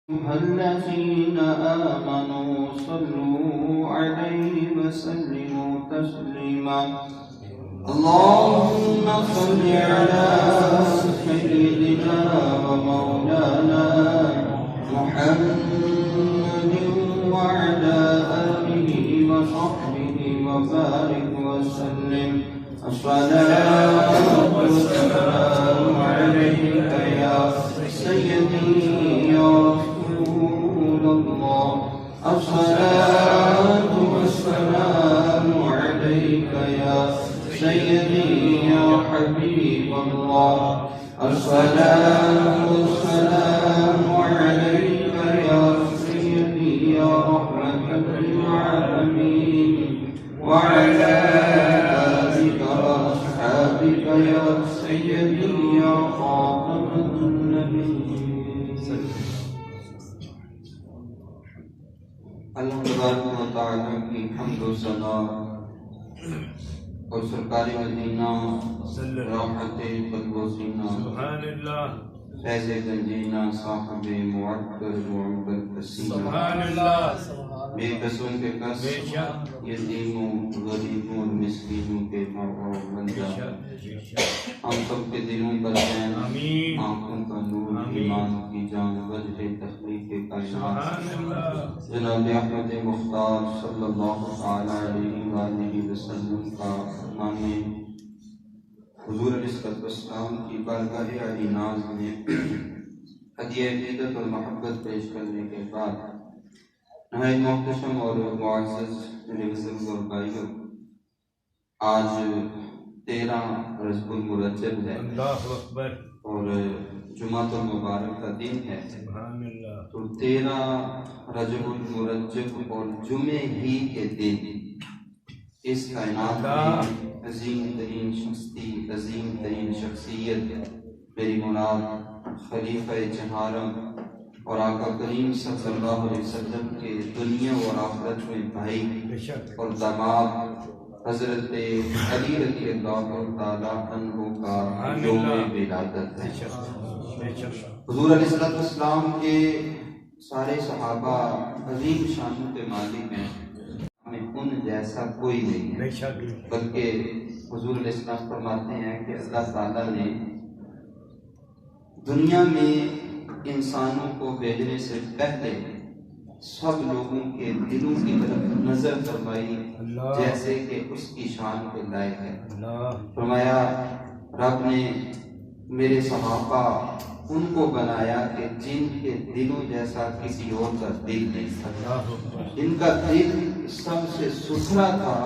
الذين آمنوا صلوا عليه وسلموا تسليما اللهم صل على سيدنا ومولانا محمد وعلى آله وصحبه وبارك وسلم الصلاة والسلام عليك يا سيدي يا رسول الله الصلاة والسلام عليك يا سيدي يا حبيب الله الصلاة والسلام عليك يا سيدي يا رحمة للعالمين وعلى آلك وأصحابك يا سيدي يا خاتم النبيين اللہ تبارک و تعالیٰ کی حمد و ثنا اور سرکار مدینہ راحت قلب و سینہ سبحان اللہ فیض گنجینہ صاحب معطر و عمر حسینہ سبحان اللہ بے قسم کے قص یتیموں غریبوں اور مسکینوں کے ماں بندہ ہم سب کے دلوں پر چین آنکھوں کا نور ایمان کی جان وجہ تخلیق کائنات جناب احمد مختار صلی اللہ علیہ وآلہ وسلم کا آمین حضور علیہ السلام کی بارگاہ علی ناز میں ہدیہ عقیدت اور محبت پیش کرنے کے بعد نہایت محتشم اور معزز میرے بزرگ اور بھائیوں، آج 13 رجب المرجب ہے اللہ اکبر اور جمعہ المبارک کا دن ہے۔ سبحان اللہ تو 13 رجب المرجب اور جمعے ہی کے دن اس کائنات میں عظیم ترین شخصی عظیم ترین شخصیت میری مراد خلیفہ چہارم اور آقا کریم صلی اللہ علیہ وسلم کے دنیا اور آخرت میں بھائی اور داماد حضرت علی رضی اللہ تعالیٰ عنہ کا یوم ولادت ہے۔ حضور علیہ السلام کے سارے صحابہ عظیم شانوں کے مالک ہیں، ہمیں ان جیسا کوئی نہیں ہے، بلکہ حضور علیہ السلام فرماتے ہیں کہ اللہ تعالیٰ نے دنیا میں انسانوں کو بھیجنے سے پہلے سب لوگوں کے دلوں کی طرف نظر فرمائی جیسے کہ اس کی شان کے لائق ہے۔ فرمایا رب نے میرے صحابہ ان کو بنایا کہ جن کے دلوں جیسا کسی اور کا دل نہیں تھا، ان کا دل سب سے ستھرا تھا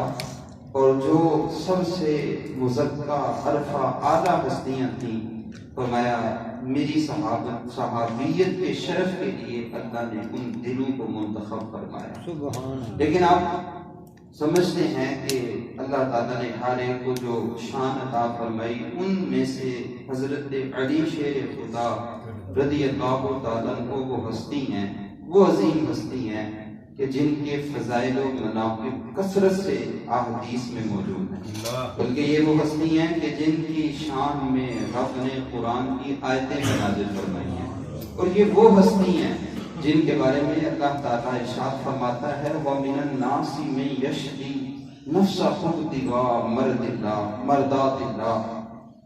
اور جو سب سے مزکہ عرفہ اعلیٰ ہستیاں تھیں۔ فرمایا میری صحابیت کے شرف کے لیے اللہ نے ان دلوں کو منتخب فرمایا۔ لیکن آپ سمجھتے ہیں کہ اللہ تعالیٰ نے ہر ایک کو جو شان عطا فرمائی ان میں سے حضرت علی شیر خدا رضی اللہ تعالیٰ عنہ وہ ہستی ہیں، وہ عظیم ہستی ہیں کہ جن کے فضائل و مناقب کثرت سے احادیث میں موجود ہیں، بلکہ یہ وہ ہستی ہیں کہ جن کی شان میں رب نے قرآن کی آیتیں نازل فرمائی ہیں، اور یہ وہ ہستی ہیں جن کے بارے میں اللہ تعالیٰ ارشاد فرماتا ہے وَمِنَ النَّاسِ مَن يَشْرِي نَفْسَهُ ابْتِغَاءَ مَرْضَاتِ اللَّهِ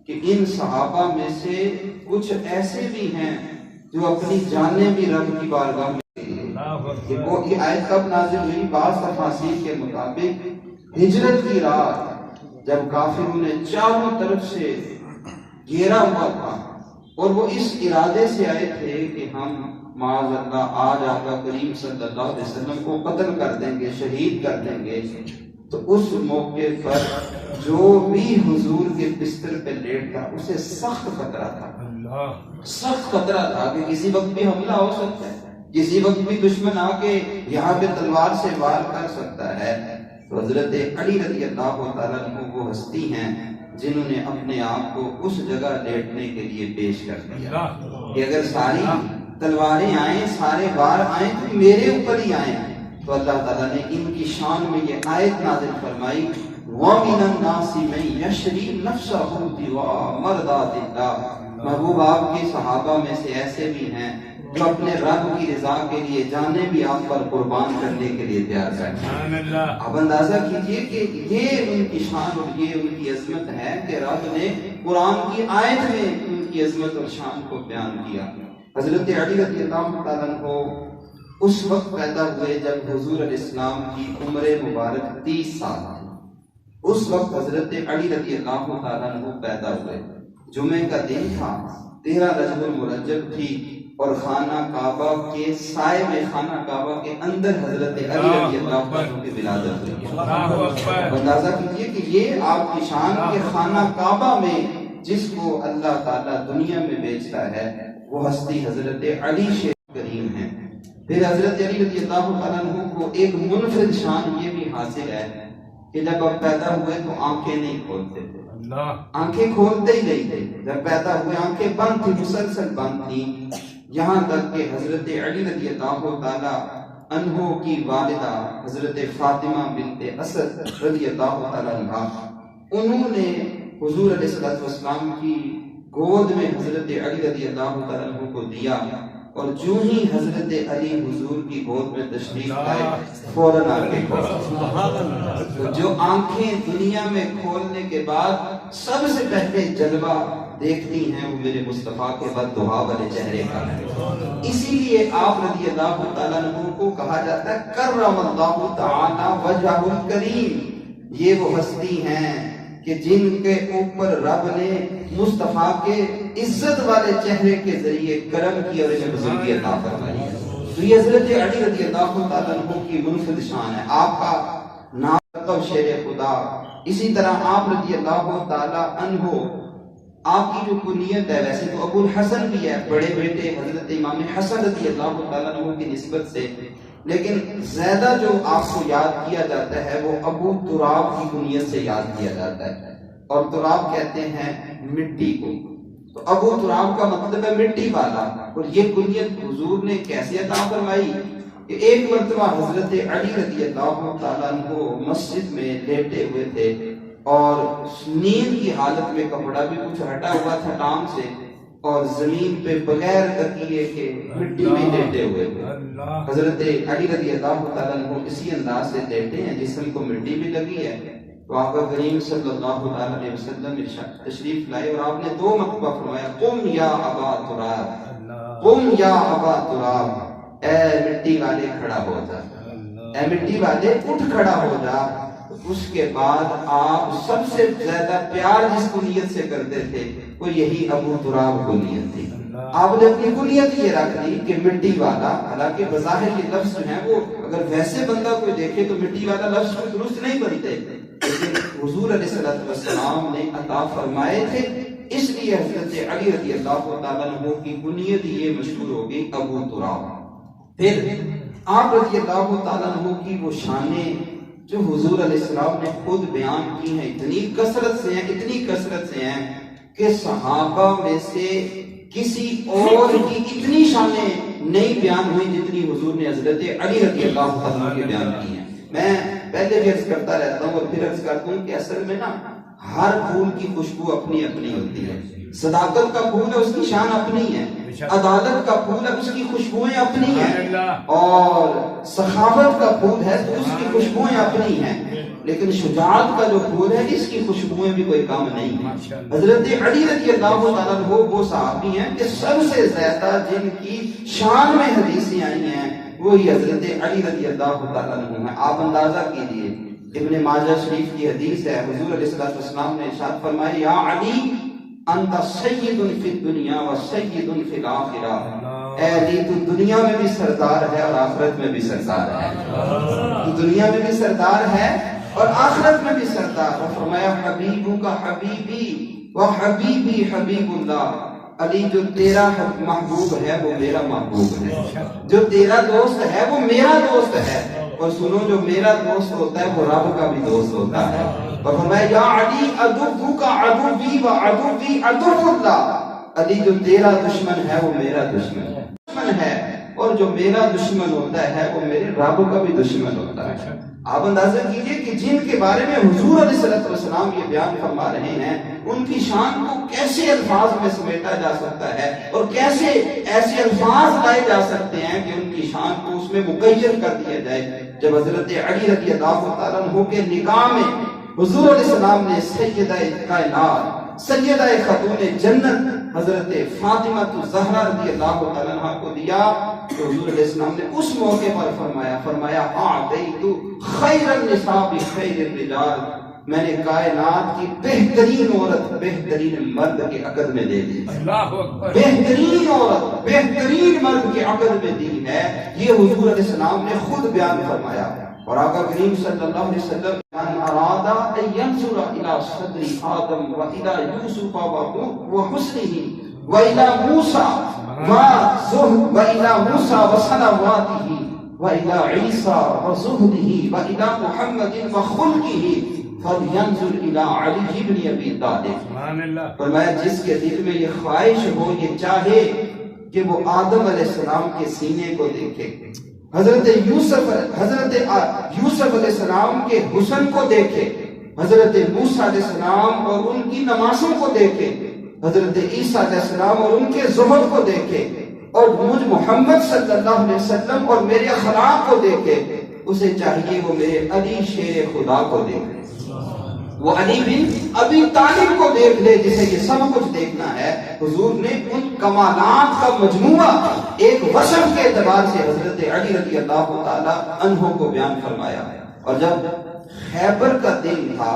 کہ ان صحابہ میں سے کچھ ایسے بھی ہیں جو اپنی جانیں بھی رب کی بارگاہ میں وہ یہ آیت کب نازل ہوئی؟ بعض تفاسیر کے مطابق ہجرت کی رات جب کافروں نے چاروں طرف سے گھیرا ہوا تھا اور وہ اس ارادے سے آئے تھے کہ ہم معاذ اللہ آج آقا کریم صلی اللہ علیہ وسلم کو قتل کر دیں گے، شہید کر دیں گے، تو اس موقع پر جو بھی حضور کے بستر پہ لیٹتا اسے سخت خطرہ تھا، سخت خطرہ تھا کہ کسی وقت بھی حملہ ہو سکتا ہے، کسی وقت بھی دشمن آ کے یہاں پہ تلوار سے وار کر سکتا ہے۔ تو حضرت علی رضی اللہ تعالیٰ عنہ وہ ہستی ہیں جنہوں نے اپنے آپ کو اس جگہ لیٹنے کے لیے پیش کر دیا کہ اگر ساری تلواریں آئیں، سارے وار آئیں تو میرے اوپر ہی آئیں۔ تو اللہ تعالیٰ نے ان کی شان میں یہ آیت نازل فرمائی وَمِنَ النَّاسِ مَن يَشْرِي نَفْسَهُ ابْتِغَاءَ مَرْضَاتِ اللَّهِ۔ محبوب آپ کے صحابہ میں سے ایسے بھی ہیں جو اپنے رب کی رضا کے لیے جانیں بھی آپ پر قربان کرنے کے لیے تیار بیٹھے. سبحان اللہ. آپ اندازہ کیجئے کہ یہ ان کی شان اور یہ ان کی عظمت ہے کہ رب نے قرآن کی آیت میں ان کی عظمت اور شان کو بیان کیا. حضرت علی رضی اللہ تعالیٰ عنہ اس وقت پیدا ہوئے جب حضور علیہ السلام کی عمر مبارک 30 سال تھی. اس وقت حضرت علی رضی اللہ تعالیٰ عنہ پیدا ہوئے. جمعے کا دن تھا، 13 رجب المرجب تھی، اور خانہ کعبہ کے سائے میں، خانہ کعبہ کے اندر حضرت علی رضی اللہ عنہ کی ولادت ہوئی. اندازہ کیجئے کہ یہ آپ کی شان کے خانہ کعبہ میں جس کو اللہ تعالیٰ دنیا میں بیچتا ہے وہ ہستی حضرت علی شیخ کریم ہیں. پھر حضرت علی رضی اللہ تعالیٰ عنہ کو ایک منفرد شان یہ بھی حاصل ہے کہ جب آپ پیدا ہوئے تو آنکھیں نہیں کھولتے تھے، آنکھیں کھولتے ہی نہیں تھے. جب پیدا ہوئے آنکھیں بند تھی، مسلسل بند تھی، یہاں تک کہ حضرت علی رضی اللہ تعالیٰ عنہ کی والدہ حضرت فاطمہ بنت اسد رضی اللہ تعالیٰ عنہ، انہوں نے حضور علیہ السلام کی گود میں حضرت علی رضی اللہ تعالیٰ عنہ کو دیا، اور جو ہی حضرت علی حضور کی گود میں تشریف لائے فوراً آنکھیں کھول. جو آنکھیں دنیا میں کھولنے کے بعد سب سے پہلے جلوہ دیکھتی ہیں وہ میرے مصطفیٰ کے بددعا والے چہرے کا ہے. اسی لیے آپ رضی اللہ تعالیٰ عنہ کو کہا جاتا ہے کرم اللہ تعالی وجہہ الکریم. یہ وہ ہستی ہیں کہ جن کے اوپر رب نے مصطفیٰ کے عزت والے چہرے کے ذریعے کرم کیا اور انہیں بزرگی عطا فرمائی ہے. تو یہ حضرت علی رضی اللہ تعالیٰ عنہ کی منفرد شان ہے. آپ کا نام لقب شیر خدا. اسی طرح آپ رضی اللہ تعالیٰ عنہ، آپ کی جو کنیت ہے ویسے تو ابو الحسن بھی ہے، بڑے بیٹے حضرت امام حسن رضی اللہ تعالیٰ عنہ کی نسبت سے، لیکن زیادہ جو آپ کو یاد کیا جاتا ہے وہ ابو تراب کی کنیت سے یاد کیا جاتا ہے. اور تراب کہتے ہیں مٹی کو، تو ابو تراب کا مطلب ہے مٹی والا. اور یہ کنیت حضور نے کیسے عطا فرمائی کہ ایک مرتبہ حضرت علی رضی اللہ تعالیٰ عنہ مسجد میں لیٹے ہوئے تھے اور نیند کی حالت میں کپڑا بھی کچھ ہٹا ہوا تھا ٹانگ سے، اور زمین پہ بغیر تکیے کے مٹی میں لیٹے ہوئے تھے. حضرت علی رضی اللہ تعالیٰ عنہ اسی انداز سے لیٹے ہیں، جسم کو مٹی بھی لگی ہے. تو آقا کریم صلی اللہ علیہ وسلم تشریف لائے اور آپ نے 2 مرتبہ فرمایا قم یا ابا تراب، قم یا ابا تراب، اے مٹی والے کھڑا ہو جا، اے مٹی والے اٹھ کھڑا ہو جا. اس کے بعد آپ سب سے زیادہ پیار جس کنیت سے کرتے تھے وہ یہی ابو تراب کنیت تھی. آپ نے اپنی کنیت یہ رکھ دی کہ مٹی والا. حالانکہ بظاہر یہ لفظ جو ہے وہ اگر ویسے بندہ کوئی دیکھے تو مٹی والا لفظ کوئی درست نہیں بنتے، لیکن حضور علیہ السلام نے عطا فرمائے تھے، اس لیے حضرت علی رضی اللہ تعالیٰ عنہ کی کنیت یہ مشہور ہو گئی ابو تراب. پھر آپ رضی اللہ تعالیٰ عنہ کی وہ شانیں جو حضور علیہ السلام نے خود بیان کی ہیں اتنی کثرت سے ہیں، اتنی کثرت سے ہیں کہ صحابہ میں سے کسی اور کی اتنی شانیں نہیں بیان ہوئی جتنی حضور نے حضرت علی رضی اللہ تعالیٰ کے بیان کی ہیں. میں پہلے بھی عرض کرتا رہتا ہوں اور پھر عرض کرتا ہوں کہ اصل میں نا ہر پھول کی خوشبو اپنی اپنی ہوتی ہے. صداقت کا پھول ہے اس کی شان اپنی ہے، عدالت کا پھول ہے اس کی خوشبوئیں اپنی ہیں، اور سخاوت کا پھول ہے تو اس کی خوشبوئیں اپنی ہیں، لیکن شجاعت کا جو پھول ہے اس کی خوشبوئیں بھی کوئی کم نہیں ہیں. حضرت علی رضی اللہ تعالیٰ عنہ وہ صحابی ہیں کہ سب سے زیادہ جن کی شان میں حدیثیں آئی ہیں وہی حضرت علی رضی اللہ تعالیٰ عنہ ہیں. آپ اندازہ کیجئے، ابن ماجہ شریف کی حدیث ہے، حضور علیہ السلام نے ارشاد فرمایا یا علی انت سید فی الدنیا و سید فی الاخرہ، اے علی تو دنیا میں بھی سردار ہے اور آخرت میں بھی سردار ہے. تو دنیا میں بھی سردار ہے اور آخرت میں بھی سردار. اور فرمایا حبیبو کا حبیبی و حبیبی حبیب اللہ، علی جو تیرا محبوب ہے وہ میرا محبوب ہے، جو تیرا دوست ہے وہ میرا دوست ہے، اور سنو جو میرا دوست ہوتا ہے وہ رب کا بھی دوست ہوتا ہے. اور فرمایا یا علی عدو کا عدوی و عدوی عدو اللہ، علی جو تیرا دشمن ہے وہ میرا دشمن ہے، اور جو میرا دشمن ہوتا ہے وہ میرے رب کا بھی دشمن ہوتا ہے. آپ اندازہ کیجئے کہ جن کے بارے میں حضور علیہ السلام یہ بیان فرما رہے ہیں ان کی شان کو کیسے الفاظ میں سمیٹا جا سکتا ہے اور کیسے ایسے الفاظ لائے جا سکتے ہیں کہ ان کی شان کو اس میں مقیر کر دیا جائے۔ جب حضرت علی رضی اللہ تعالیٰ عنہ کے نکاح میں حضور علیہ السلام نے سیدہ کائنات سیدہ خاتون جنت حضرت فاطمہ الزہرا رضی اللہ تعالیٰ عنہ کو دیا تو حضور علیہ السلام نے اس موقع پر فرمایا اعطیت خیر النساء بخیر الرجال، میں نے کائنات کی بہترین عورت بہترین مرد کے عقد میں دے دی۔ اللہ اکبر۔ بہترین عورت بہترین مرد کے عقد میں دی ہے، یہ حضور علیہ السلام نے خود بیان فرمایا۔ اور آقا کریم صلی اللہ علیہ وسلم من اراد ان ينظر الى صدر آدم والى یوسف وحسنه والى موسى والى موسى وصلواته والى عيسى وزهده والى محمد وخلقه فلينظر الى علي بن ابي طالب۔ سبحان اللہ۔ فرمایا جس کے دل میں یہ خواہش ہو، یہ چاہے کہ وہ آدم علیہ السلام کے سینے کو دیکھے، حضرت یوسف علیہ السلام کے حسن کو دیکھے، حضرت موسیٰ علیہ السلام اور ان کی نمازوں کو دیکھے، حضرت عیسیٰ علیہ السلام اور ان کے زہد کو دیکھے، اور مجھ محمد صلی اللہ علیہ وسلم اور میرے اخلاق کو دیکھے، اسے چاہیے وہ میرے علی شیر خدا کو دیکھے، وہ علی بن ابی طالب کو دیکھ لے جسے یہ سب کچھ دیکھنا ہے۔ حضور نے ان کمالات کا مجموعہ ایک وصف کے اعتبار سے حضرت علی رضی اللہ تعالی عنہ کو بیان فرمایا۔ اور جب خیبر کا دن تھا،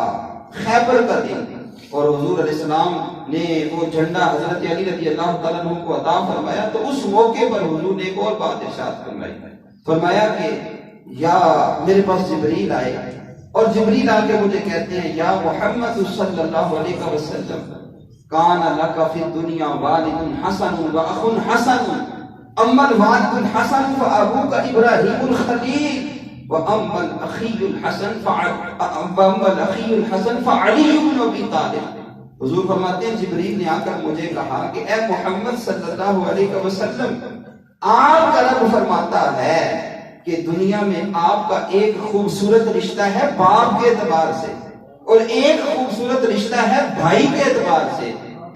اور حضور علیہ السلام نے وہ جھنڈا حضرت علی رضی اللہ تعالیٰ عنہ کو عطا فرمایا تو اس موقع پر حضور نے ایک اور بات ارشاد فرمایا کہ یا میرے پاس جبریل آئے اور جبریل آ کے مجھے کہتے ہیں یا محمد صلی اللہ علیہ وسلم کان لک فی الدنیا والد حسن و اخ حسن، اما الوالد الحسن فابوک ابراہیم الخلیل واما الاخی الحسن فعلی بن ابی طالب۔ حضور فرماتے ہیں جبریل نے آ کر مجھے کہا کہ اے محمد صلی اللہ علیہ وسلم، آپ کا رب فرماتا ہے کہ دنیا میں آپ کا ایک خوبصورت رشتہ ہے باپ کے اعتبار سے اور ایک خوبصورت رشتہ ہے بھائی کے اعتبار سے۔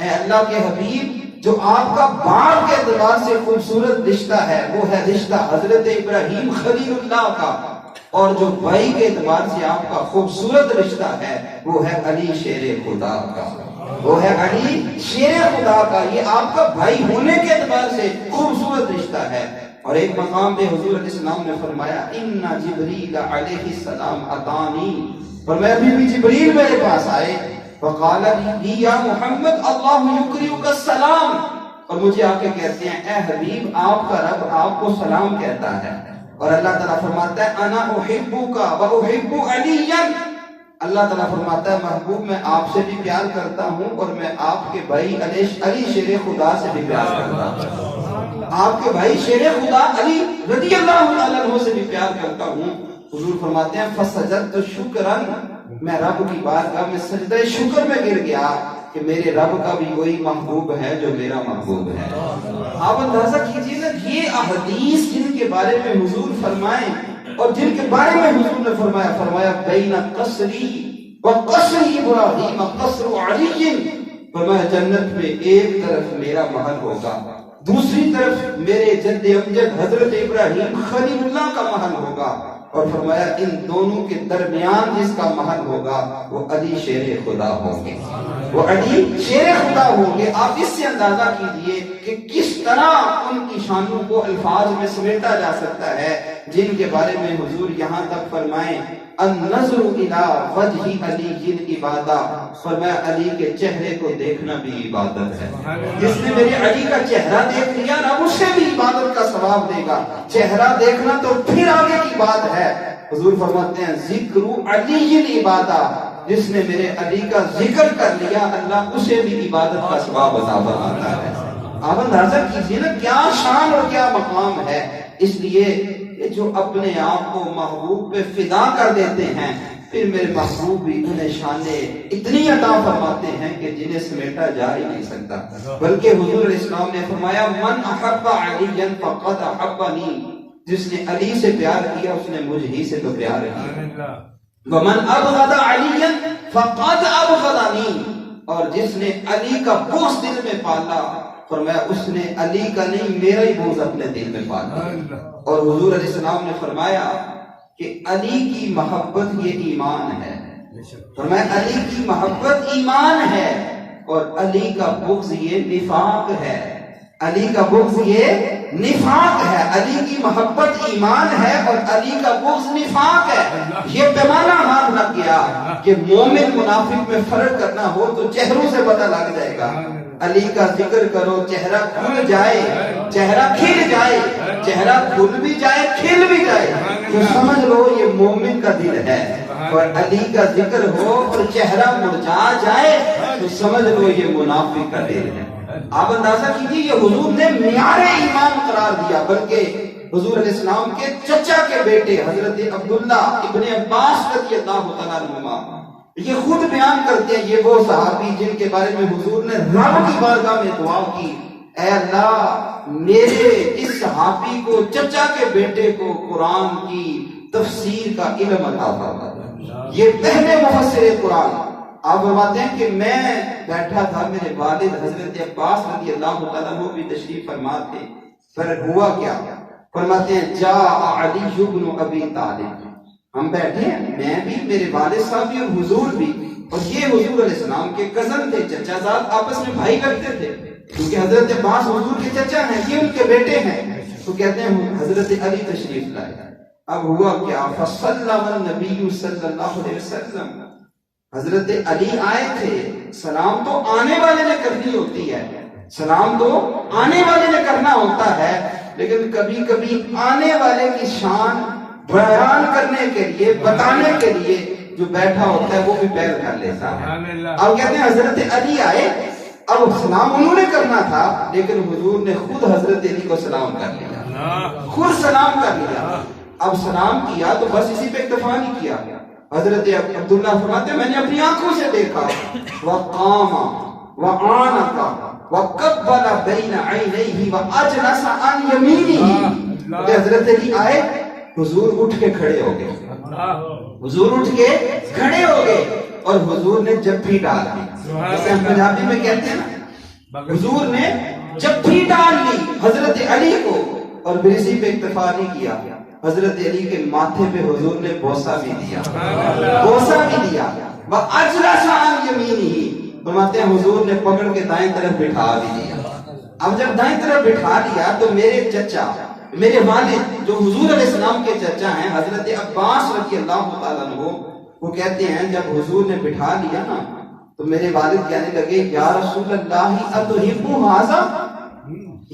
اے اللہ کے حبیب، جو آپ کا باپ کے اعتبار سے خوبصورت رشتہ ہے وہ ہے رشتہ حضرت ابراہیم خلیل اللہ کا، اور جو بھائی کے اعتبار سے آپ کا خوبصورت رشتہ ہے وہ ہے علی شیر خدا کا، وہ ہے علی شیر خدا کا۔ یہ آپ کا بھائی ہونے کے اعتبار سے خوبصورت رشتہ ہے۔ اور ایک مقام پہ حضور علیہ السلام نے فرمایا ان جبریل علیہ السلام اتانی، فرمایا بھی جبریل میرے پاس آئے، فقال لی یا محمد اللہ یکریک السلام، اور مجھے آ کے کہتے ہیں اے حبیب آپ کا رب آپ کو سلام کہتا ہے۔ اور اللہ تعالیٰ فرماتا ہے انا احبک و احب علیا، اللہ تعالیٰ فرماتا ہے محبوب میں آپ سے بھی پیار کرتا ہوں اور میں آپ کے بھائی علی شیر خدا سے بھی پیار کرتا ہوں، آپ کے بھائی شیر خدا علی رضی اللہ عنہ سے بھی پیار کرتا ہوں۔ حضور فرماتے ہیں فسجدت شکرا، میں رب کی بارگاہ میں سجدہ شکر میں گر گیا کہ میرے رب کا بھی وہی محبوب ہے جو میرا محبوب ہے۔ آپ اندازہ کیجئے نا، یہ احادیث جن کے بارے میں حضور فرمائیں اور جن کے بارے میں حضور نے فرمایا بین قصری و قصر ابراہیم قصر علی، فرمایا جنت میں ایک طرف میرا محل ہوگا، دوسری طرف میرے جد امجد حضرت ابراہیم خلیل اللہ کا محل ہوگا، اور فرمایا ان دونوں کے درمیان جس کا محل ہوگا وہ علی شیر خدا ہوں گے، وہ علی شیر خدا ہوں گے۔ آپ اس سے اندازہ کیجئے کہ کس طرح ان کی شانوں کو الفاظ میں سمیٹا جا سکتا ہے جن کے بارے میں حضور یہاں تک فرمائیں النظر الى وجہ علی عبادہ، فرمایا علی کے چہرے کو دیکھنا بھی عبادت ہے۔ جس نے میرے علی کا چہرہ دیکھ لیا رب اسے بھی عبادت کا ثواب دے گا۔ چہرہ دیکھنا تو پھر آگے کی بات ہے۔ حضور فرماتے ہیں ذکر علی عبادہ، جس نے میرے علی کا ذکر کر لیا اللہ اسے بھی عبادت کا ثواب عطا فرماتا ہے۔ آپ اندازہ کیجئے نا کیا شان اور کیا مقام ہے۔ اس لیے جو اپنے آپ کو محبوب پہ فدا کر دیتے ہیں پھر میرے محبوب بھی انہیں شانیں اتنی عطا فرماتے ہیں کہ جنہیں سمیٹا جا ہی نہیں سکتا۔ بلکہ حضور علیہ السلام نے فرمایا من احب علی فقد احبنی، جس نے علی سے پیار کیا اس نے مجھ ہی سے تو پیار کیا. سبحان اللہ. وَمَنْ أَبْغَضَ عَلِيًّا فَقَدْ أَبْغَضَنِي. اور جس نے علی کا بغض دل میں پالا فرمایا اس نے علی کا نہیں میرا ہی بغض اپنے دل میں پالا. اور حضور علیہ السلام نے فرمایا کہ علی کی محبت یہ ایمان ہے. فرمایا علی کی محبت ایمان ہے اور علی کا بغض یہ نفاق ہے. علی کا بغض یہ نفاق ہے. علی کی محبت ایمان ہے اور علی کا بغض نفاق ہے. یہ پیمانہ ہاتھ لگ گیا کہ مومن منافق میں فرق کرنا ہو تو چہروں سے پتہ لگ جائے گا. علی کا ذکر کرو چہرہ کھل جائے, چہرہ کھل جائے, چہرہ کھل بھی جائے کھل بھی جائے تو سمجھ لو یہ مومن کا دل ہے. اور علی کا ذکر ہو اور چہرہ مرجھا جائے تو سمجھ لو یہ منافق کا دل ہے. آپ اندازہ کیجیے یہ حضور نے معیار ایمان قرار دیا. بلکہ حضور علیہ السلام کے چچا کے بیٹے حضرت عبداللہ ابن عباس رضی اللہ تعالیٰ عنہما یہ خود بیان کرتے ہیں یہ وہ صحابی جن کے بارے میں حضور نے رب کی بارگاہ میں دعا کی, اے اللہ میرے اس صحابی کو چچا کے بیٹے کو قرآن کی تفسیر کا علم عطا فرما. یہ پہلے مفسر قرآن. آپ فرماتے ہیں کہ میں بیٹھا تھا, میرے والد حضرت عباس رضی اللہ تعالیٰ وہ بھی تشریف فرما تھے. پھر ہوا کیا؟ فرماتے ہیں جاء علی بن ابی طالب. ہم بیٹھے ہیں میں بھی میرے والد صاحب بھی اور حضور بھی, اور یہ حضور علیہ السلام کے کزن تھے, چچا زاد آپس میں بھائی لگتے تھے کیونکہ حضرت عباس حضور کے چچا ہیں, یہ ان کے بیٹے ہیں. تو کہتے ہیں حضرت علی تشریف لائے. اب ہوا کیا؟ فسلم النبی صلی اللہ علیہ وسلم. حضرت علی آئے تھے. سلام تو آنے والے نے کرنی ہوتی ہے, سلام تو آنے والے نے کرنا ہوتا ہے, لیکن کبھی کبھی آنے والے کی شان بیان کرنے کے لیے بتانے کے لیے جو بیٹھا ہوتا ہے وہ بھی پہل کر لیتا ہے. اب کہتے ہیں حضرت علی آئے, اب سلام انہوں نے کرنا تھا لیکن حضور نے خود حضرت علی کو سلام کر لیا, خود سلام کر لیا. اب سلام کیا تو بس اسی پہ اکتفا نہیں کیا. حضرت عبداللہ فرماتے ہیں میں نے اپنی آنکھوں سے دیکھا وقام وعانق وقبل بین عینیہ واجلس عن یمینہ. حضرت علی آئے, حضور اٹھ کے کھڑے ہو گئے, حضور اٹھ کے کھڑے ہو گئے اور حضور نے جپھی ڈال دی. جیسے ہم پنجابی میں کہتے ہیں نا, حضور نے جپھی ڈال لی حضرت علی کو. اور پھر اسی پہ اکتفا نہیں کیا, حضرت علی کے ماتھے پہ حضور نے بوسہ بھی دیا, بوسہ بھی دیا. وَأَجْلَسَ عَنْ يَمِينِهِ. فرماتے ہیں حضور نے پکڑ کے دائیں طرف بٹھا بھی دیا. اب جب دائیں طرف بٹھا دیا تو میرے چچا, میرے والد جو حضور علیہ السلام کے چچا ہیں حضرت عباس رضی اللہ تعالیٰ عنہ, وہ کہتے ہیں جب حضور نے بٹھا لیا نا تو میرے والد کہنے لگے یا رسول اللہ اتحب ھذا.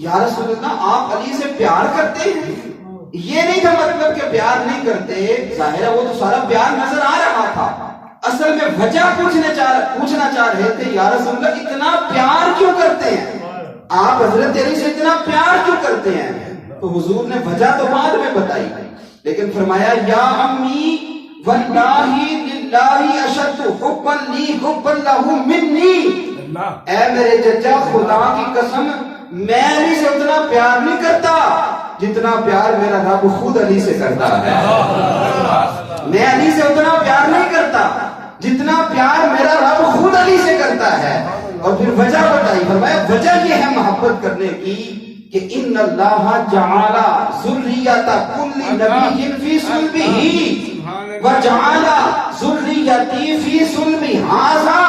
یا رسول اللہ آپ علی سے پیار کرتے ہیں؟ یہ نہیں تھا مطلب کہ پیار نہیں کرتے, ظاہر ہے وہ تو سارا پیار نظر آ رہا تھا. اصل میں وجہ پوچھنا چاہ رہے تھے یا رسول اللہ اتنا پیار کیوں کرتے ہیں آپ, حضرت علی سے اتنا پیار کیوں کرتے ہیں؟ تو حضور نے وجہ تو بعد میں بتائی, لیکن فرمایا یا امی واللہ للہ اشد حبا لی حبا لہ منی. اے میرے چچا خدا کی قسم میں علی سے اتنا پیار نہیں کرتا جتنا پیار میرا رب خود علی سے کرتا ہے. میں علی سے اتنا پیار نہیں کرتا جتنا پیار میرا رب خود علی سے کرتا ہے. اور پھر وجہ بتائی, فرمایا وجہ یہ ہے محبت کرنے کی کہ ان اللہ جعل ذریۃ کل نبی فی صلبہ وجعل ذریتی فی صلب ھذا.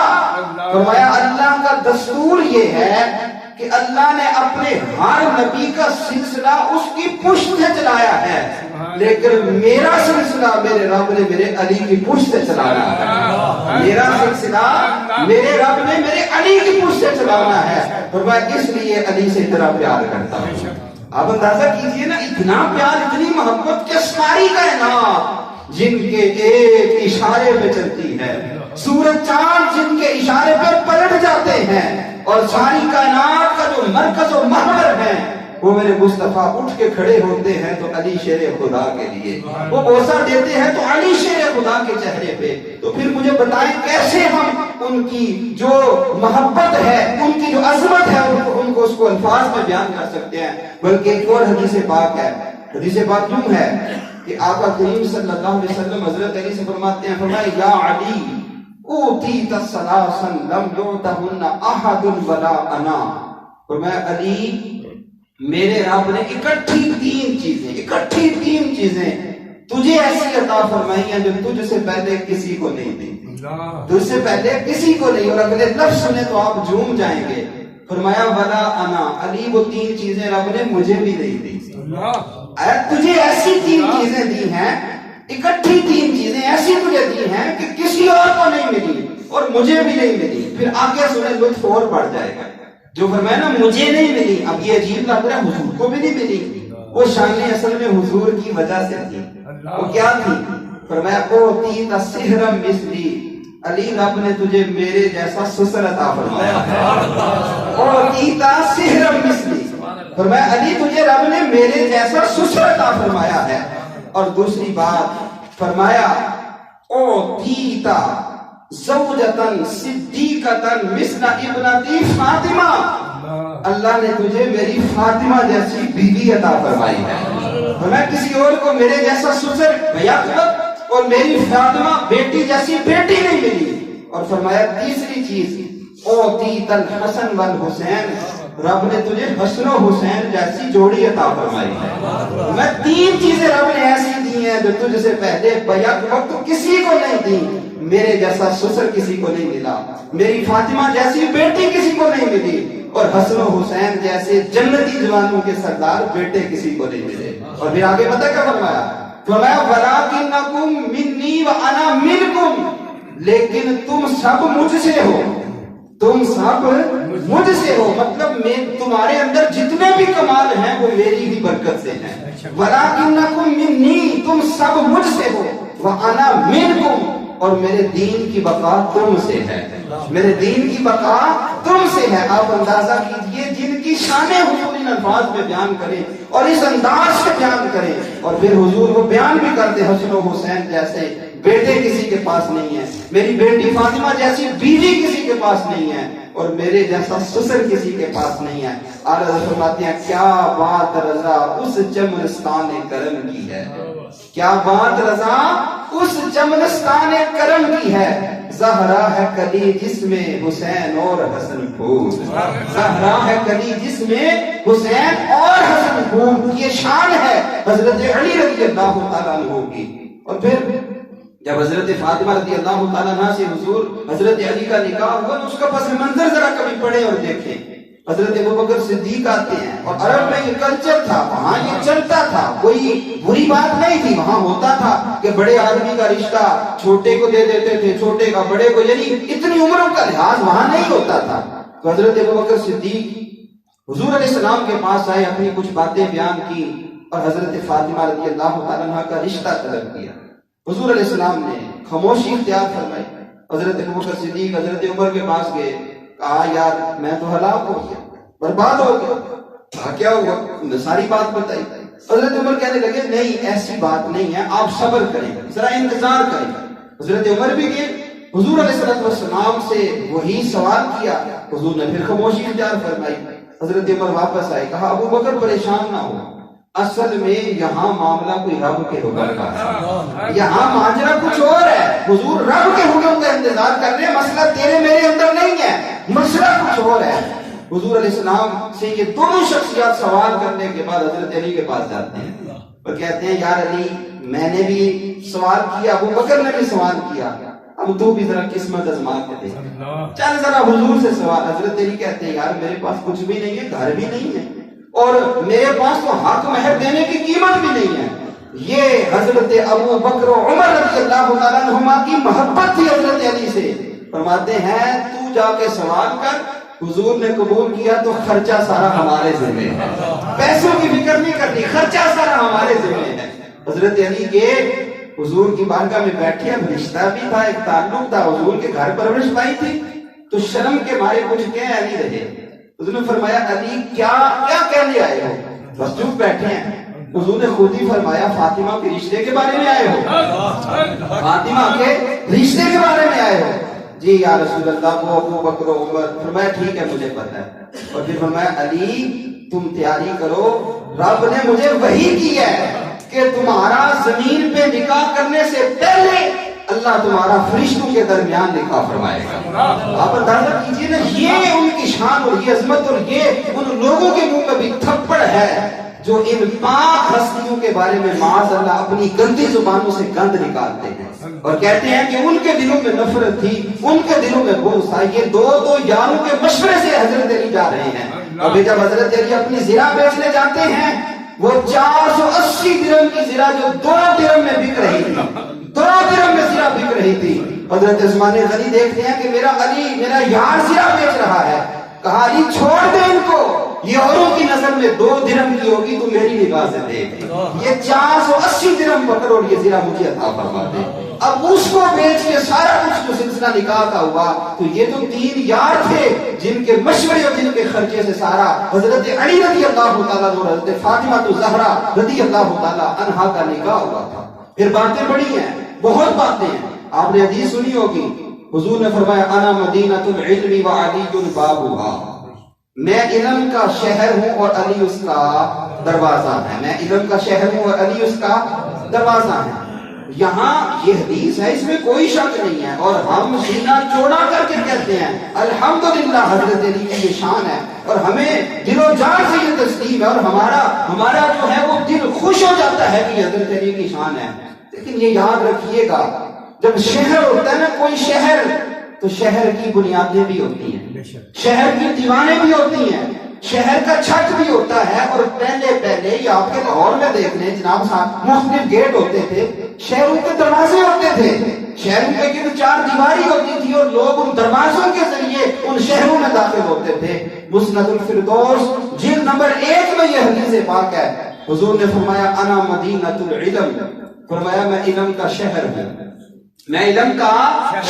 فرمایا اللہ کا دستور یہ ہے کہ اللہ نے اپنے ہر نبی کا سلسلہ اس کی پشت سے چلایا ہے, لیکن میرا سلسلہ میرے رب نے میرے علی کی پشت سے چلانا ہے. میرا سلسلہ میرے رب نے میرے علی کی پشت سے چلانا ہے. فرمایا اس لیے علی سے اتنا پیار کرتا ہوں. آپ اندازہ کیجئے نا, اتنا پیار اتنی محبت کہ ساری کائنات جن کے ایک اشارے پہ چلتی ہے, سورج چاند جن کے اشارے پر پلٹ جاتے ہیں, اور ساری کائنات کا جو مرکز و محور ہے وہ میرے مصطفیٰ اٹھ کے کھڑے ہوتے ہیں تو علی شیر خدا کے لیے, وہ بوسہ دیتے ہیں تو علی شیر خدا کے چہرے پہ. تو پھر مجھے بتائیں کیسے ہم ان کی جو محبت ہے, ان کی جو عظمت ہے ان کو اس کو الفاظ میں بیان کر سکتے ہیں. بلکہ ایک اور حدیث پاک ہے, حدیث پاک یوں ہے کہ آقا کریم صلی اللہ علیہ وسلم حضرت علی سے فرماتے ہیں، فرمائے یا علی اوتیت ثلاثا لم یعطہن احد ولا انا، فرمایا علی میرے رب نے اکٹھی تین چیزیں تجھے ایسی عطا فرمائی ہیں جو تجھ سے پہلے کسی کو نہیں دی، تجھ سے پہلے کسی کو نہیں، اور اگلے لفظ سنے تو آپ جھوم جائیں گے، فرمایا ولا انا، علی وہ تین چیزیں رب نے مجھے بھی نہیں دی، تجھے ایسی تین چیزیں دی ہیں، اکٹھی تین چیزیں ایسی تجھے دی ہیں کہ کسی اور کو نہیں ملی اور مجھے بھی نہیں ملی۔ پھر آگے سنے لطف اور بڑھ جائے گا، جو فرمایا نا مجھے نہیں ملی، اب یہ عجیب لگ رہا ہے حضور کو بھی نہیں ملی، وہ شان اصل میں حضور کی وجہ سے تھی، وہ کیا تھی؟ فرمایا اوتیت سحرا مثلی، علی رب نے تجھے میرے جیسا سسر عطا فرمایا، اوتیت سحرا مثلی، فرمایا علی تجھے رب نے میرے جیسا سسر عطا فرمایا ہے۔ اور دوسری بات فرمایا اوتیت زوجتن صدیقتن مثل ابنتی فاطمہ، اللہ نے تجھے میری فاطمہ جیسی بیوی عطا فرمائی ہے، ہمیں کسی اور کو میرے جیسا سسر بیعت اور میری فاطمہ بیٹی جیسی بیٹی نہیں ملی۔ اور فرمایا تیسری چیز اوتیت الحسن والحسین، رب نے تجھے حسن و حسین جیسی جوڑی عطا فرمائی ہے۔ میں تین چیزیں رب نے ایسی دی ہیں جو تجھ سے پہلے بیک وقت کسی کو نہیں دی، میرے جیسا سسر کسی کو نہیں ملا، میری فاطمہ جیسی بیٹی کسی کو نہیں ملی، اور حسن و حسین جیسے جنتی جوانوں کے سردار بیٹے کسی کو نہیں ملے۔ اور پھر آگے پتہ کیا فرمایا؟ فرمایا وَلَٰكِنَّكُمْ مِنِّي وَأَنَا مِنْكُمْ، لیکن تم سب مجھ سے ہو، تم سب مجھ سے ہو، مطلب میں تمہارے اندر جتنے بھی کمال ہیں وہ میری ہی برکت سے ہیں۔ وَلَٰكِنَّكُمْ مِنِّي، تم سب مجھ سے ہو، وَأَنَا مِنْكُمْ، اور میرے دین کی بقا تم سے ہے، میرے دین کی بقا تم سے ہے۔ آپ اندازہ کیجئے جن کی شان حضور ان الفاظ میں بیان کریں اور اس انداز سے بیان کریں، اور پھر حضور کو بیان بھی کرتے حسن و حسین جیسے بیٹے کسی کے پاس نہیں ہے، میری بیٹی فاطمہ جیسی بیوی کسی کے پاس نہیں ہے، اور میرے جیسا سسر کسی کے پاس نہیں ہے۔ آلہ فرماتے ہیں کیا بات رضا اس چمنستان کرم کی ہے، کیا بات رضا اس چمنستان کرم کی ہے، زہرا ہے کلی جس میں حسین اور حسن پھول، زہرا ہے کلی جس میں حسین اور حسن پھول، یہ شان ہے حضرت علی رضی اللہ تعالیٰ عنہ کی۔ اور پھر جب حضرت فاطمہ رضی اللہ تعالیٰ عنہ سے حضور حضرت علی کا نکاح ہوا تو اس کا پس منظر ذرا کبھی پڑھیں اور دیکھیں۔ حضرت ابوبکر صدیق آتے ہیں، اور عرب میں یہ کلچر تھا، وہاں یہ چلتا تھا، کوئی بری بات نہیں تھی، وہاں ہوتا تھا کہ بڑے آدمی کا رشتہ چھوٹے کو دے دیتے تھے، چھوٹے کا بڑے کو، یعنی اتنی عمروں کا لحاظ وہاں نہیں ہوتا تھا۔ تو حضرت ابوبکر صدیق حضور علیہ السلام کے پاس آئے، اپنی کچھ باتیں بیان کی اور حضرت فاطمہ رضی اللہ تعالیٰ عنہ کا رشتہ طلب کیا۔ حضور علیہ السلام نے خاموشی اختیار فرمائی۔ حضرت ابوبکر صدیق حضرت عمر کے پاس گئے، کہا یار میں تو ہلاک ہو گیا، برباد ہو گیا، کہا کیا ہوا؟ ساری بات بتائی۔ حضرت عمر کہنے لگے نہیں ایسی بات نہیں ہے، آپ صبر کریں، ذرا انتظار کریں۔ حضرت عمر بھی گئے، حضور علیہ السلام سے وہی سوال کیا، حضور نے پھر خاموشی اختیار فرمائی۔ حضرت عمر واپس آئے، کہا ابو بکر پریشان نہ ہو، اصل میں یہاں معاملہ کوئی رب کے حکم کا ہے، یہاں ماجرا کچھ اور ہے، حضور رب کے حکم کا انتظار کر رہے ہیں، مسئلہ تیرے میرے اندر نہیں ہے، مسئلہ کچھ اور ہے۔ حضور علیہ السلام سے یہ دونوں شخصیات سوال کرنے کے بعد حضرت علی کے پاس جاتے ہیں اور کہتے ہیں یار علی میں نے بھی سوال کیا، ابو بکر نے بھی سوال کیا، اب تو بھی ذرا قسمت آزما کے دیکھ، چل ذرا حضور سے سوال۔ حضرت علی کہتے ہیں یار میرے پاس کچھ بھی نہیں ہے، گھر بھی نہیں ہے، اور میرے پاس تو حق مہر دینے کی قیمت بھی نہیں ہے۔ یہ حضرت ابو بکر و عمر رضی اللہ تعالیٰ عنہما کی محبت تھی حضرت علی سے۔ فرماتے ہیں تو جا کے سوال کر، حضور نے قبول کیا تو خرچہ سارا ہمارے ذمہ ہے، پیسوں کی فکر نہیں کرنی، خرچہ سارا ہمارے ذمہ ہے۔ حضرت علی کے حضور کی بارگاہ میں بیٹھے، اب رشتہ بھی تھا، ایک تعلق تھا، حضور کے گھر پرورش پائی تھی، تو شرم کے مارے کچھ کہہ نہیں رہے۔ حضور نے فرمایا علی کیا کہنے آئے ہو؟ بس چپ بیٹھے ہیں۔ حضور نے خود ہی فرمایا فاطمہ کے رشتے کے بارے میں آئے ہو، فاطمہ کے رشتے کے بارے میں آئے ہو؟ جی یا رسول اللہ، وہ ابو بکر و عمر۔ فرمایا ٹھیک ہے مجھے پتہ ہے۔ اور پھر فرمایا علی تم تیاری کرو، رب نے مجھے وحی کی ہے کہ تمہارا زمین پہ نکاح کرنے سے پہلے اللہ تمہارا فرشتوں کے درمیان نکاح فرمائے گا۔ آپ اندازہ کیجئے نا، یہ ان کی شان اور یہ عظمت اور یہ ان لوگوں کے منہ میں بھی تھپڑ ہے جو ان پاک ہستیوں کے بارے میں معاذ اللہ اپنی گندی زبانوں سے گند نکالتے ہیں اور کہتے ہیں کہ ان کے دلوں میں نفرت تھی، ان کے دلوں میں بغض تھا۔ یہ دو یاروں کے مشورے سے حضرت علی جا رہے ہیں، اور جب حضرت علی اپنی زرہ بیچنے جاتے ہیں، وہ 480 درہم کی زرہ جو 2 درہم میں بک رہی تھی، 2 درہم میں زرہ بک رہی تھی، حضرت عثمان غنی دیکھتے ہیں کہ میرا علی، میرا یار زرہ بیچ رہا ہے، کہا علی چھوڑ دے ان کو، یہ اوروں کی نظر میں 2 درہم کی ہوگی، تو میری نگاہ سے دیکھ، یہ 480 درہم پکڑ اور یہ زرہ مجھے عطا فرما دے۔ اب اس کو بیچ کے سارا کچھ جو سلسلہ نکاح کا ہوا، تو یہ تو 3 یار تھے جن کے مشورے اور جن کے خرچے سے سارا حضرت علی رضی اللہ تعالیٰ اور حضرت فاطمہ الزہرا رضی اللہ تعالیٰ عنہا کا نکاح ہوا تھا۔ پھر باتیں بڑی ہیں، بہت باتیں ہیں، آپ نے حدیث سنی ہوگی، حضور نے فرمایا انا مدینۃ العلم وعلی بابها، میں علم کا شہر ہوں اور علی اس کا دروازہ ہے، میں علم کا شہر ہوں اور علی اس کا دروازہ ہے۔ یہاں یہ حدیث ہے، اس میں کوئی شک نہیں ہے، اور ہم سینہ چوڑا کر کے کہتے ہیں الحمدللہ حضرت علی کی یہ شان ہے، اور ہمیں دل و جان سے یہ تسلیم ہے، اور ہمارا جو ہے وہ دل خوش ہو جاتا ہے کہ حضرت علی کی شان ہے۔ لیکن یہ یاد رکھیے گا، جب شہر ہوتا ہے نا کوئی شہر، تو شہر کی بنیادیں بھی ہوتی ہیں، شہر کی دیوانیں بھی ہوتی ہیں، شہر کا چھت بھی ہوتا ہے، اور پہلے یہ آپ کے لاہور میں دیکھ لیں جناب صاحب، مختلف گیٹ ہوتے تھے، شہروں کے دروازے ہوتے تھے، شہروں کے گرد 4 دیواری ہوتی تھی، اور لوگ ان دروازوں کے ذریعے ان شہروں میں داخل ہوتے تھے۔ مسند الفردوس جلد نمبر 1 میں یہ حدیث پاک ہے، حضور نے فرمایا انا مدینۃ العلم، فرمایا میں علم کا شہر ہوں، میں علم کا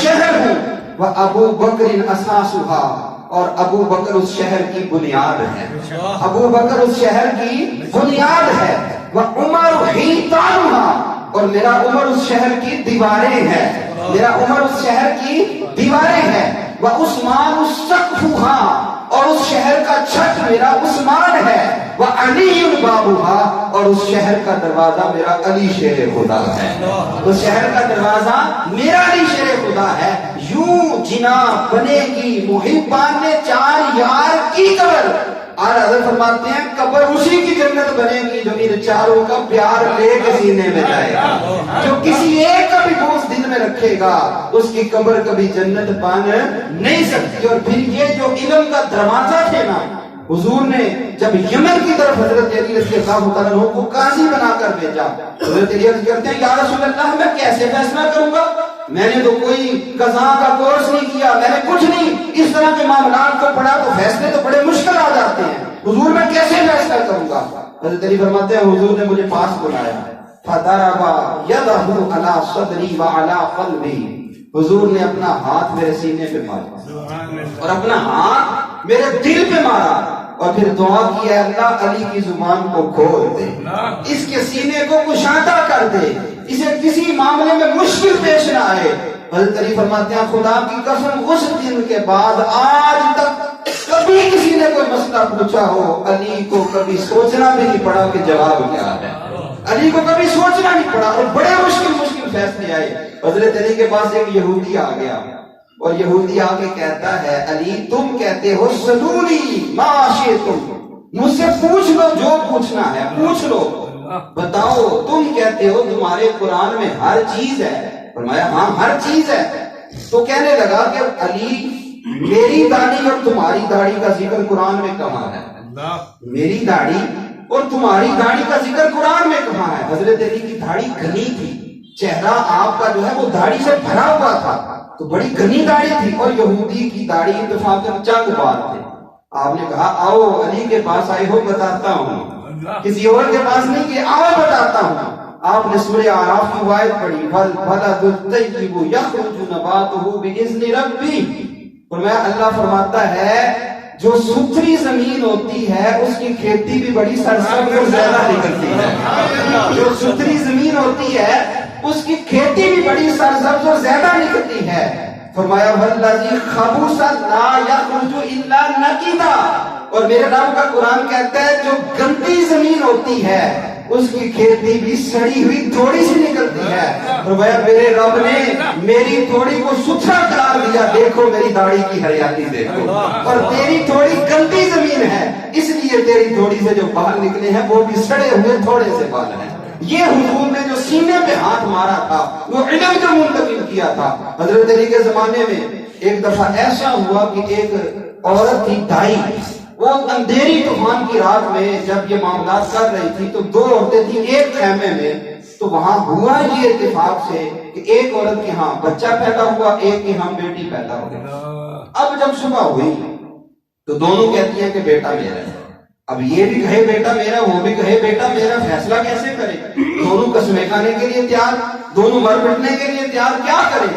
شہر ہوں، وَأَبُو بَكْرٍ أَسَاسُهَا، اور ابو بکر اس شہر کی بنیاد ہے، ابو بکر اس شہر کی بنیاد ہے، وَعُمَرُ حِيطَانُهَا، اور میرا عمر اس شہر کی دیواریں ہیں، میرا عمر اس شہر کی دیواریں ہیں، وَعُثْمَانُ السَّقْفُهَا، اور اس شہر کا چھت میرا عثمان ہے، وَعَلِيٌّ بَابُهَا، اور اس شہر کا دروازہ میرا علی شیر خدا ہے، اس شہر کا دروازہ میرا علی شیر خدا ہے۔ یوں جنا بنے گی محبان نے 4 یار کی قبر، اور حضرت فرماتے ہیں قبر اسی کی جنت بنے گی جو ان 4 کا پیار لے کے سینے میں جائے گا، جو کسی ایک کا بھی بوجھ دل میں رکھے گا اس کی قبر کبھی جنت بن نہیں سکتی۔ اور پھر یہ جو علم کا دروازہ تھے نا، حضور نے جب یمن کی طرف حضرت علی رضی اللہ تعالیٰ عنہ کو قاضی بنا کر بھیجا، حضرت علی عرض کرتے ہیں یا رسول اللہ میں کیسے فیصلہ کروں گا، میں نے تو کوئی قضاء کا کورس نہیں کیا، میں نے کچھ نہیں، اس طرح کے معاملات کو پڑھا تو فیصلے تو بڑے مشکل آ جاتے ہیں، حضور میں کیسے فیصلہ کروں گا۔ حضرت علی فرماتے ہیں حضور نے مجھے پاس بلایا، فَضَرَبَ يَدَهُ عَلَى صَدْرِي وَعَلَى قَلْبِي، حضور نے اپنا ہاتھ میرے سینے پہ مارا اور اپنا ہاتھ میرے دل پہ مارا، اور پھر دعا کی ہے اللہ علی کی زبان کو کھول دے، اس کے سینے کو کشادہ کر دے، اسے کسی معاملے میں مشکل پیش نہ آئے۔ حضرت علی فرماتے ہیں خدا کی قسم اس دن کے بعد آج تک کبھی کسی نے کوئی مسئلہ پوچھا ہو، علی کو کبھی سوچنا بھی نہیں پڑا کہ جواب کیا ہے، علی کو کبھی سوچنا نہیں پڑا، اور بڑے مشکل فیصلے آئے۔ حضرت علی کے پاس ایک یہودی آ گیا، اور یہودی آ کے کہتا ہے علی تم کہتے ہو سلونی ما شئتم، مجھ سے پوچھ لو جو پوچھنا ہے پوچھ لو، بتاؤ تم کہتے ہو تمہارے قرآن میں ہر چیز ہے، فرمایا ہاں ہر چیز ہے۔ تو کہنے لگا کہ علی میری داڑھی اور تمہاری داڑھی کا ذکر قرآن میں کہاں ہے، میری داڑھی اور تمہاری داڑھی کا ذکر قرآن میں کہاں ہے۔ حضرت علی کی داڑھی گھنی تھی، چہرہ آپ کا جو ہے وہ داڑھی سے بھرا ہوا تھا، تو بڑی گھنی داڑھی تھی، اور یہودی کی داڑھی اتفاقاً چند بال تھے۔ آپ نے کہا آؤ علی کے پاس آئے ہو بتاتا ہوں، کسی اور کے پاس نہیں کہ آؤ بتاتا ہوں۔ آپ نے سورہ اعراف کی آیت پڑھی وَالْبَلَدُ الطَّيِّبُ يَخْرُجُ نَبَاتُهُ بِإِذْنِ رَبِّهِ، فرمایا اللہ فرماتا ہے جو ستھری زمین ہوتی ہے اس کی کھیتی بھی بڑی سرسبز اور زیادہ نکلتی ہے، جو ستھری زمین ہوتی ہے اس کی کھیتی بھی بڑی سرسبز اور زیادہ نکلتی ہے۔ فرمایا وَالَّذِي خَبُثَ لَا يَخْرُجُ إِلَّا نَقِدًا، اور میرے رب کا قرآن کہتا ہے جو گندی زمین ہوتی ہے اس کی کھیتی بھی سڑی ہوئی تھوڑی سی نکلتی ہے. فرمایا میرے رب نے میری تھوڑی کو ستھرا قرار دیا, دیکھو میری داڑھی کی ہریالی دیکھو, اور تیری تھوڑی گندی زمین ہے اس لیے تیری تھوڑی سے جو بال نکلے ہیں وہ بھی سڑے ہوئے تھوڑے سے بال ہیں. یہ حضور نے جو سینے پہ ہاتھ مارا تھا وہ علم کا منتقل کیا تھا. حضرت علی کے زمانے میں ایک دفعہ ایسا ہوا کہ ایک عورت تھی دائی, وہ اندھیری طوفان کی رات میں جب یہ معاملات کر رہی تھی تو دو عورتیں تھیں ایک خیمے میں. تو وہاں ہوا یہ اتفاق سے کہ ایک عورت کے ہاں بچہ پیدا ہوا, ایک کے ہاں بیٹی پیدا ہو گئی. اب جب صبح ہوئی تو دونوں کہتی ہیں کہ بیٹا میرا ہے. اب یہ بھی کہے بیٹا میرا, وہ بھی کہے بیٹا میرا, فیصلہ کیسے کرے؟ دونوں قسمیں کھانے کے لیے تیار, دونوں مر پٹنے کے لیے تیار, کیا کرے؟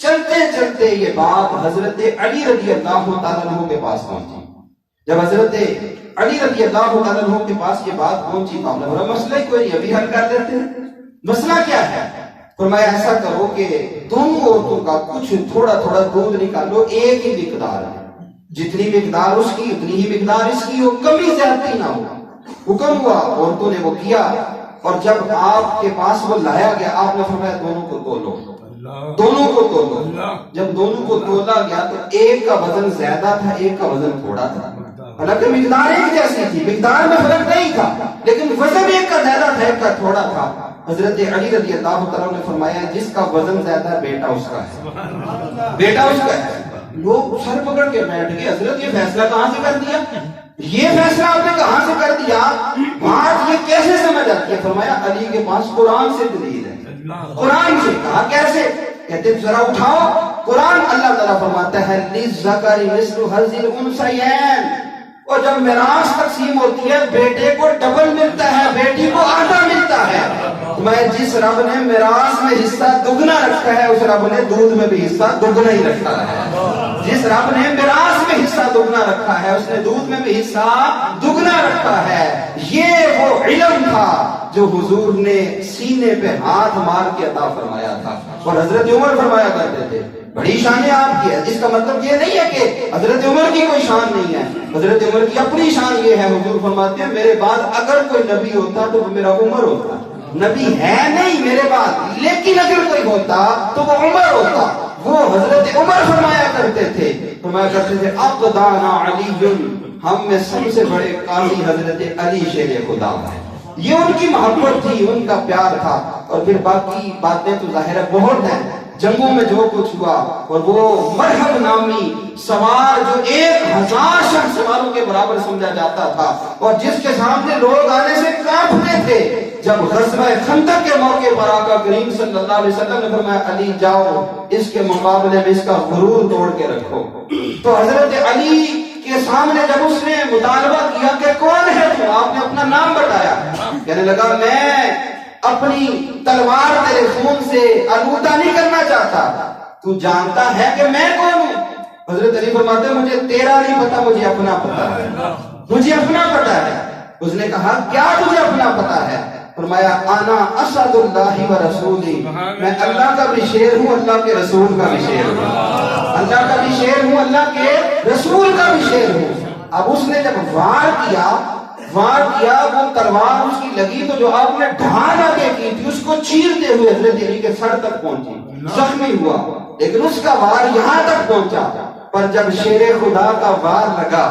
چلتے چلتے یہ بات حضرت علی رضی اللہ تعالیٰ عنہ کے پاس پہنچی. جب حضرت علی رضی اللہ تعالیٰ عنہ کے پاس یہ بات پہنچی تو ہم نے بولا مسئلہ ہی کوئی, ابھی حل کر دیتے ہیں. مسئلہ کیا ہے؟ فرمایا ایسا کرو کہ دونوں عورتوں کا کچھ تھوڑا تھوڑا دودھ نکالو, ایک ہی مقدار ہے, جتنی مقدار اس کی اتنی ہی مقدار اس کی ہو, کمی زیادتی نہ ہو. حکم ہوا, عورتوں نے وہ کیا, اور جب آپ کے پاس وہ لایا گیا آپ نے فرمایا دونوں کو تولو, دونوں کو تولو. جب دونوں کو تولا گیا تو ایک کا وزن زیادہ تھا, ایک کا وزن تھوڑا تھا. حالانکہ مقدار ایک جیسی تھی, مقدار میں فرق نہیں تھا, لیکن وزن ایک کا زیادہ تھا ایک کا تھوڑا تھا. حضرت علی رضی اللہ تعالیٰ نے فرمایا جس کا وزن زیادہ ہے بیٹا اس کا ہے, بیٹا اس کا ہے. لوگ سر پکڑ کے بیٹھ گئے, حضرت یہ فیصلہ کہاں سے کر دیا, یہ فیصلہ آپ نے کہاں سے کر دیا, بات یہ کیسے سمجھ آتی ہے؟ فرمایا علی کے پاس قرآن سے دلیل ہے. قرآن سے. کہا کیسے؟ کہتے ذرا اٹھاؤ قرآن. اللہ تعالیٰ فرماتا ہے للذکر مثل حظ الانثیین, اور جب میراث تقسیم ہوتی ہے بیٹے کو ڈبل ملتا ہے, بیٹی کو آدھا ملتا ہے. میں جس رب نے میراث میں حصہ دگنا رکھا ہے اس رب نے دودھ میں بھی حصہ دگنا ہی رکھا ہے. جس رب نے میراث میں حصہ دگنا رکھا ہے اس نے دودھ میں بھی حصہ دگنا رکھا ہے. یہ وہ علم تھا جو حضور نے سینے پہ ہاتھ مار کے عطا فرمایا تھا. اور حضرت عمر فرمایا کرتے تھے بڑی شان آپ کی ہے, جس کا مطلب یہ نہیں ہے کہ حضرت عمر کی کوئی شان نہیں ہے. حضرت عمر کی اپنی شان یہ ہے, حضور فرماتے ہیں میرے بعد اگر کوئی نبی ہوتا تو وہ میرا عمر ہوتا. نبی ہے نہیں میرے بعد, لیکن اگر کوئی ہوتا تو وہ عمر ہوتا. وہ حضرت عمر فرمایا کرتے تھے اقدانا علی, ہم میں سب سے بڑے قاضی حضرت علی شیر خدا ہے. یہ ان کی محبت تھی, ان کا پیار تھا. اور پھر باقی باتیں تو ظاہر بہت ہیں, جنگوں میں جو کچھ ہوا, اور وہ مرحب نامی سوار جو 1000 شخص سواروں کے برابر سمجھا جاتا تھا, اور جس کے سامنے لوگ آنے سے کانپتے تھے. جب غزوہ خندق کے موقع پر آقا کریم صلی اللہ علیہ وسلم نے فرمایا علی جاؤ اس کے مقابلے میں اس کا غرور توڑ کے رکھو, تو حضرت علی کے سامنے جب اس نے مطالبہ کیا کہ کون ہے تو آپ نے اپنا نام بتایا, کہنے لگا میں اپنی تلوار تیرے خون سے آلودہ نہیں کرنا چاہتا, تو جانتا ہے کہ میں کون ہوں. حضرت علی فرماتے ہیں مجھے تیرا نہیں پتا, مجھے اپنا پتا ہے, مجھے اپنا پتا ہے. اس نے کہا کیا تجھے اپنا پتا ہے؟ فرمایا انا اسد اللہ و رسولی, میں اللہ کا بھی شیر ہوں اللہ کے رسول کا بھی شیر ہوں, اللہ کا بھی شیر ہوں اللہ کے رسول کا بھی شیر ہوں. اب اس نے جب وار کیا وہ تلوار اس کی لگی تو جو آپ نے ڈھال آگے کی تھی اس کو چیرتے ہوئے حضرت علی کے سر تک پہنچی, زخمی ہوا, لیکن اس کا وار یہاں تک پہنچا. پر جب شیر خدا کا وار لگا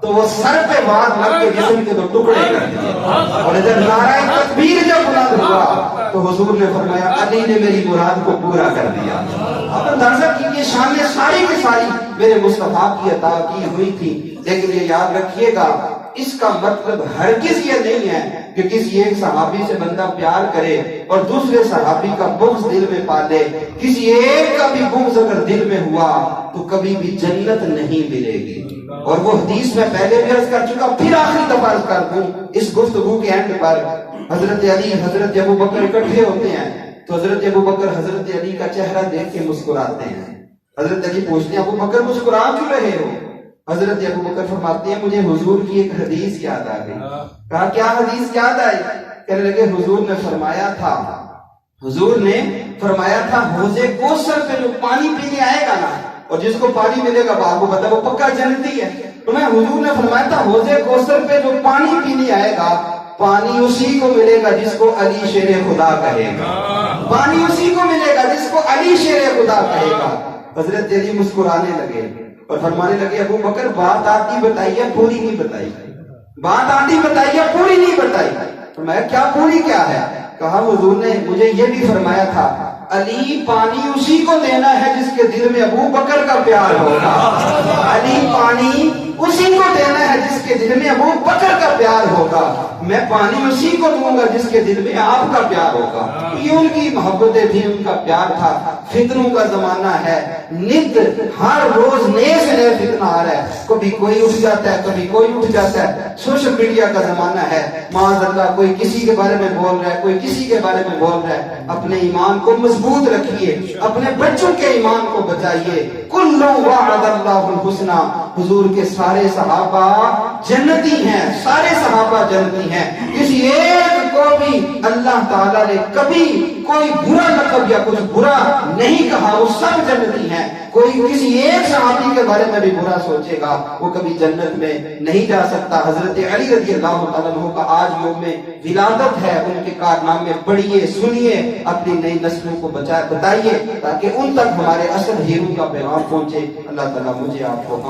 تو وہ سر پہ وار لگ کے جسم کے تو ٹکڑے کر دیے. اور جب نعرہ تکبیر جب بلند ہوا تو حضور نے فرمایا علی نے میری مراد کو پورا کر دیا. اب اندازہ کیجیے شانیں ساری کی ساری میرے مصطفیٰ کی عطا کی ہوئی تھی. لیکن یہ یاد رکھیے گا اس کا مطلب ہرگز یہ نہیں ہے کہ کسی ایک صحابی سے بندہ پیار کرے اور دوسرے صحابی کا بغض دل میں پالے. کسی ایک کا بھی بغض اگر دل میں ہوا تو کبھی بھی جنت نہیں ملے گی. اور وہ حدیث میں پہلے بھی عرض کر چکا, پھر آخری دفعہ عرض کر دوں اس گفتگو کے اینڈ پر. حضرت علی حضرت ابو بکر اکٹھے ہوتے ہیں تو حضرت ابو بکر حضرت علی کا چہرہ دیکھ کے مسکراتے ہیں. حضرت علی پوچھتے ہیں ابو بکر مسکرا کیوں رہے ہو؟ حضرت ابو بکر فرماتے ہیں مجھے حضور کی ایک حدیث یاد آ گئی. کہا کیا حدیث یاد آئی؟ کہنے لگے حضور نے فرمایا تھا حوضے کوثر پہ جو پانی پینے آئے گا نا, اور جس کو پانی ملے گا وہ آپ کو پتا وہ پکا جنتی ہے. تو میں حضور نے فرمایا تھا حوض کوثر پہ جو پانی پینے آئے گا پانی اسی کو ملے گا جس کو علی شیر خدا کہے گا، پانی اسی کو ملے گا جس کو علی شیر خدا کہے گا۔ حضرت علی مسکرانے لگے اور فرمانے لگے ابو بکر بات آتی بتائیے پوری نہیں بتائی، بات آتی بتائیے پوری نہیں بتائی۔ تو میں کیا پوری کیا ہے؟ کہا حضور نے مجھے یہ بھی فرمایا تھا علی پانی اسی کو دینا ہے جس کے دل میں ابو بکر کا پیار ہوگا، علی پانی اسی کو دینا ہے جس کے دل میں ابو بکر کا پیار ہوگا، میں پانی اسی کو دوں گا جس کے دل میں آپ کا پیار ہوگا۔ یہ ان کی محبتیں تھی، ان کا پیار تھا۔ فتنوں کا زمانہ ہے، نت ہر روز نئے سے نئے فتنہ آ رہا ہے، کبھی کوئی اٹھ جاتا ہے کبھی کوئی اٹھ جاتا ہے۔ سوشل میڈیا کا زمانہ ہے، معاذ اللہ کوئی کسی کے بارے میں بول رہا ہے، کوئی کسی کے بارے میں بول رہا ہے۔ اپنے ایمان کو مضبوط رکھیے، اپنے بچوں کے ایمان کو بچائیے۔ کل وعد اللہ الحسنى، حضور کے سارے صحابہ جنتی ہیں، سارے صحابہ جنتی ہیں، کسی ایک کو بھی اللہ تعالیٰ نے کبھی کوئی برا لقب یا کچھ برا نہیں کہا، وہ سب جنتی ہیں۔ کوئی کسی ایک صحابی کے بارے میں بھی برا سوچے گا وہ کبھی جنت میں نہیں جا سکتا۔ حضرت علی رضی اللہ تعالیٰ عنہ کا آج یوم ولادت ہے، ان کے کارنامے پڑھیے، سنیے، اپنی نئی نسلوں کو بتائیے تاکہ ان تک ہمارے اصل ہیرو کا پیغام پہنچے۔ اللہ تعالیٰ مجھے آپ کو